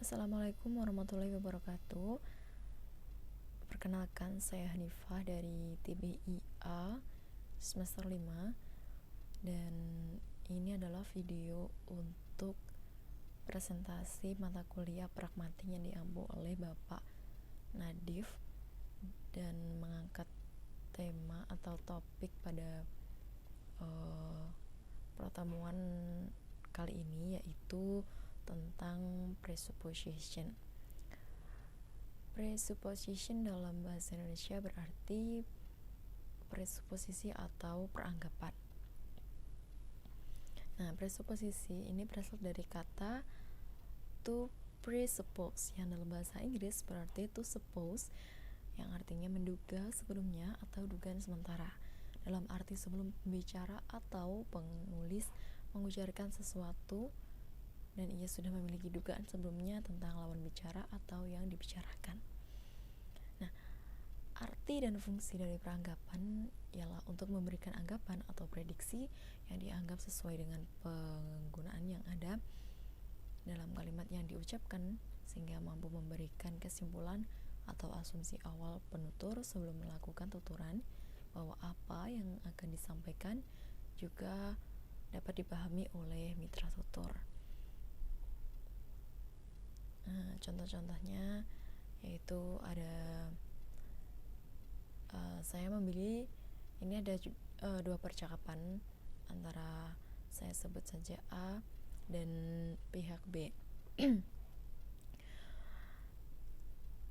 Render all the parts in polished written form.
Assalamualaikum warahmatullahi wabarakatuh. Perkenalkan, saya Hanifah dari TBIA semester 5, dan ini adalah video untuk presentasi mata kuliah pragmatik yang diambil oleh Bapak Nadif dan mengangkat tema atau topik pada pertemuan kali ini, yaitu tentang presupposition. Presupposition dalam bahasa Indonesia berarti presuposisi atau peranggapan. Nah, presuposisi ini berasal dari kata to presuppose, yang dalam bahasa Inggris berarti to suppose, yang artinya menduga sebelumnya atau dugaan sementara. Dalam arti sebelum pembicara atau penulis mengujarkan sesuatu dan ia sudah memiliki dugaan sebelumnya tentang lawan bicara atau yang dibicarakan. Nah, arti dan fungsi dari peranggapan ialah untuk memberikan anggapan atau prediksi yang dianggap sesuai dengan penggunaan yang ada dalam kalimat yang diucapkan, sehingga mampu memberikan kesimpulan atau asumsi awal penutur sebelum melakukan tuturan, bahwa apa yang akan disampaikan juga dapat dipahami oleh mitra tutur. Nah, contoh-contohnya yaitu ada saya memilih, ini ada dua percakapan antara, saya sebut saja A dan pihak B.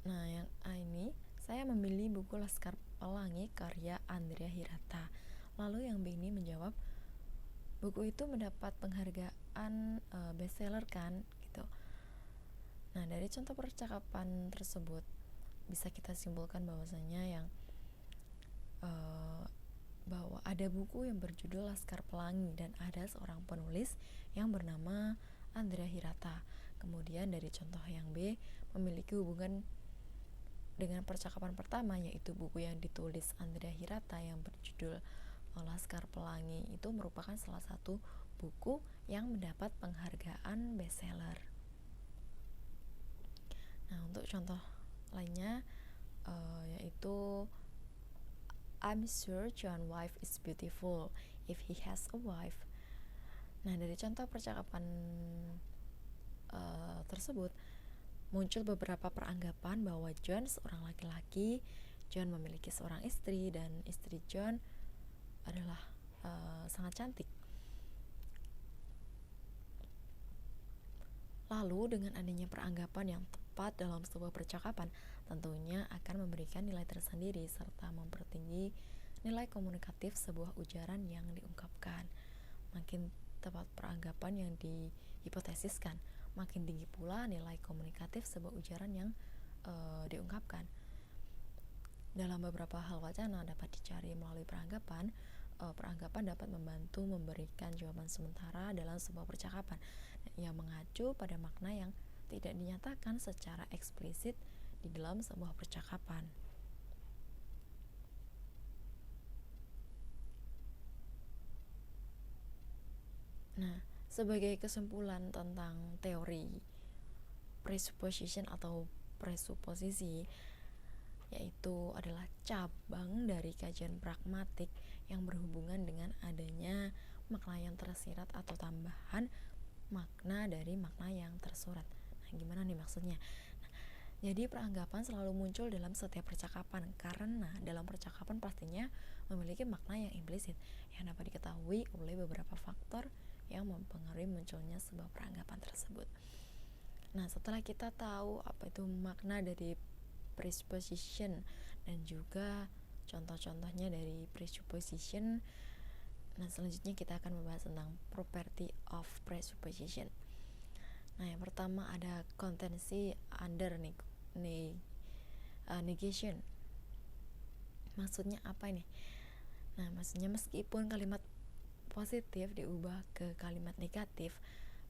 Nah, yang A ini, saya memilih buku Laskar Pelangi karya Andrea Hirata. Lalu yang B ini menjawab, buku itu mendapat penghargaan bestseller kan, gitu. Nah, dari contoh percakapan tersebut bisa kita simpulkan bahwasanya bahwa ada buku yang berjudul Laskar Pelangi dan ada seorang penulis yang bernama Andrea Hirata. Kemudian dari contoh yang B memiliki hubungan dengan percakapan pertama, yaitu buku yang ditulis Andrea Hirata yang berjudul Laskar Pelangi itu merupakan salah satu buku yang mendapat penghargaan bestseller. Nah, untuk contoh lainnya yaitu I'm sure John's wife is beautiful if he has a wife. Nah, dari contoh percakapan tersebut muncul beberapa peranggapan bahwa John seorang laki-laki, John memiliki seorang istri, dan istri John adalah sangat cantik. Lalu dengan adanya peranggapan yang tepat dalam sebuah percakapan, tentunya akan memberikan nilai tersendiri serta mempertinggi nilai komunikatif sebuah ujaran yang diungkapkan. Makin tepat peranggapan yang dihipotesiskan, makin tinggi pula nilai komunikatif sebuah ujaran yang diungkapkan. Dalam beberapa hal wacana dapat dicari melalui peranggapan. Peranggapan dapat membantu memberikan jawaban sementara dalam sebuah percakapan yang mengacu pada makna yang tidak dinyatakan secara eksplisit di dalam sebuah percakapan. Nah, sebagai kesimpulan tentang teori presupposition atau presuposisi, yaitu adalah cabang dari kajian pragmatik yang berhubungan dengan adanya makna yang tersirat atau tambahan makna dari makna yang tersurat. Nah, gimana nih maksudnya? Nah, jadi peranggapan selalu muncul dalam setiap percakapan karena dalam percakapan pastinya memiliki makna yang implisit yang dapat diketahui oleh beberapa faktor yang mempengaruhi munculnya sebuah peranggapan tersebut. Nah, setelah kita tahu apa itu makna dari presupposition dan juga contoh-contohnya dari presupposition, nah selanjutnya kita akan membahas tentang property of presupposition. Nah, yang pertama ada kontensi under negation. Maksudnya apa ini? Nah, maksudnya meskipun kalimat positif diubah ke kalimat negatif,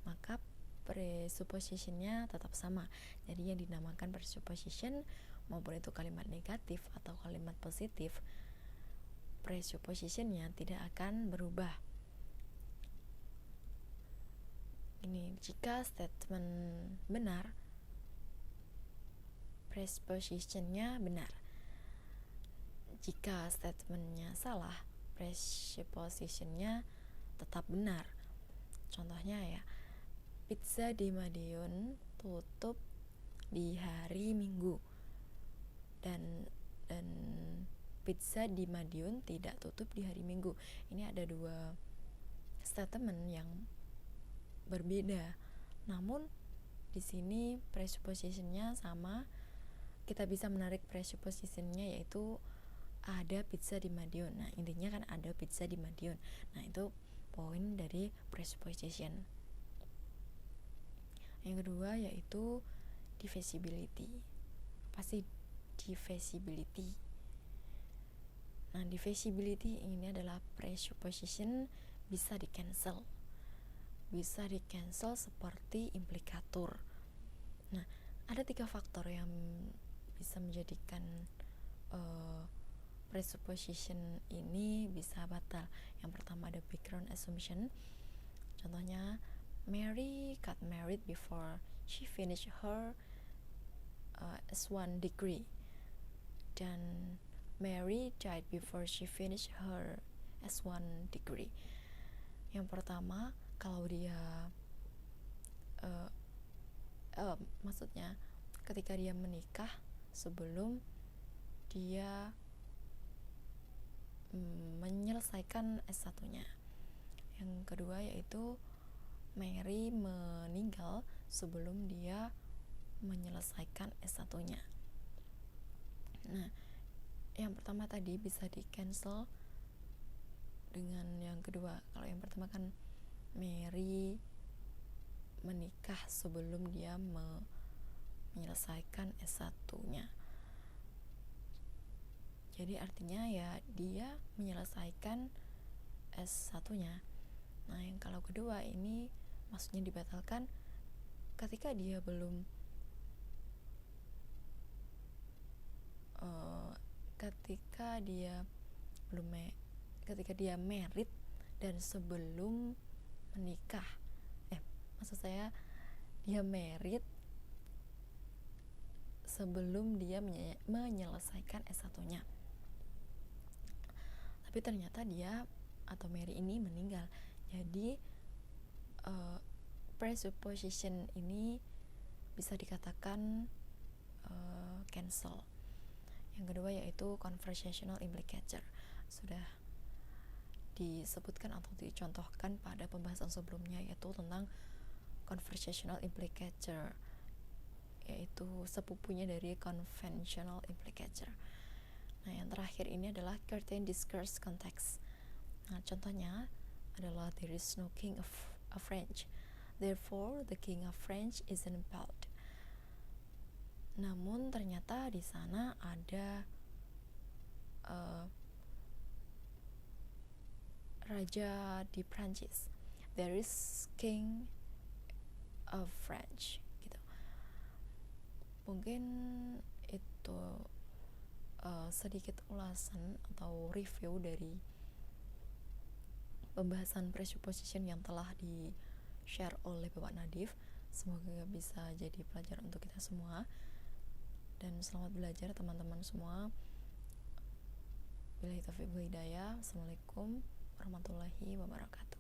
maka presuppositionnya tetap sama. Jadi yang dinamakan presupposition, maupun itu kalimat negatif atau kalimat positif, presuppositionnya tidak akan berubah. Ini jika statement benar, presuppositionnya benar. Jika statementnya salah, presuppositionnya tetap benar. Contohnya ya, pizza di Madiun tutup di hari Minggu, dan pizza di Madiun tidak tutup di hari Minggu. Ini ada dua statement yang berbeda, namun di sini presuppositionnya sama. Kita bisa menarik presuppositionnya, yaitu ada pizza di Madiun. Nah, intinya kan ada pizza di Madiun. Nah, itu poin dari presupposition. Yang kedua yaitu divisibility. Apa sih divisibility? Nah, divisibility ini adalah presupposition bisa di-cancel. Bisa di-cancel seperti implikatur. Nah, ada 3 faktor yang bisa menjadikan presupposition ini bisa batal. Yang pertama ada background assumption. Contohnya, Mary got married before she finished her S1 degree, dan Mary died before she finished her S1 degree. Yang pertama, kalau dia maksudnya ketika dia menikah sebelum dia menyelesaikan S1-nya. Yang kedua yaitu Mary meninggal sebelum dia menyelesaikan S1-nya. Nah, yang pertama tadi bisa di-cancel dengan yang kedua. Kalau yang pertama kan Mary menikah sebelum dia menyelesaikan S1-nya. Jadi artinya ya dia menyelesaikan S1-nya. Nah, yang kalau kedua ini maksudnya dibatalkan ketika dia belum ketika dia married dan sebelum menikah. Maksud saya dia married sebelum dia menyelesaikan S1-nya. Tapi ternyata dia atau Mary ini meninggal. Jadi presupposition ini bisa dikatakan cancel. Yang kedua yaitu conversational implicature. Sudah disebutkan atau dicontohkan pada pembahasan sebelumnya, yaitu tentang conversational implicature, yaitu sepupunya dari conventional implicature. Nah, yang terakhir ini adalah curtain discourse context. Nah, contohnya adalah there is no king of France, therefore the king of France isn't bald. Namun ternyata di sana ada raja di Prancis. There is king of France gitu. Mungkin itu sedikit ulasan atau review dari pembahasan presupposition yang telah di-share oleh Bapak Nadif. Semoga bisa jadi pelajaran untuk kita semua, dan selamat belajar teman-teman semua. Billahi taufiq wal hidayah. Assalamualaikum warahmatullahi wabarakatuh.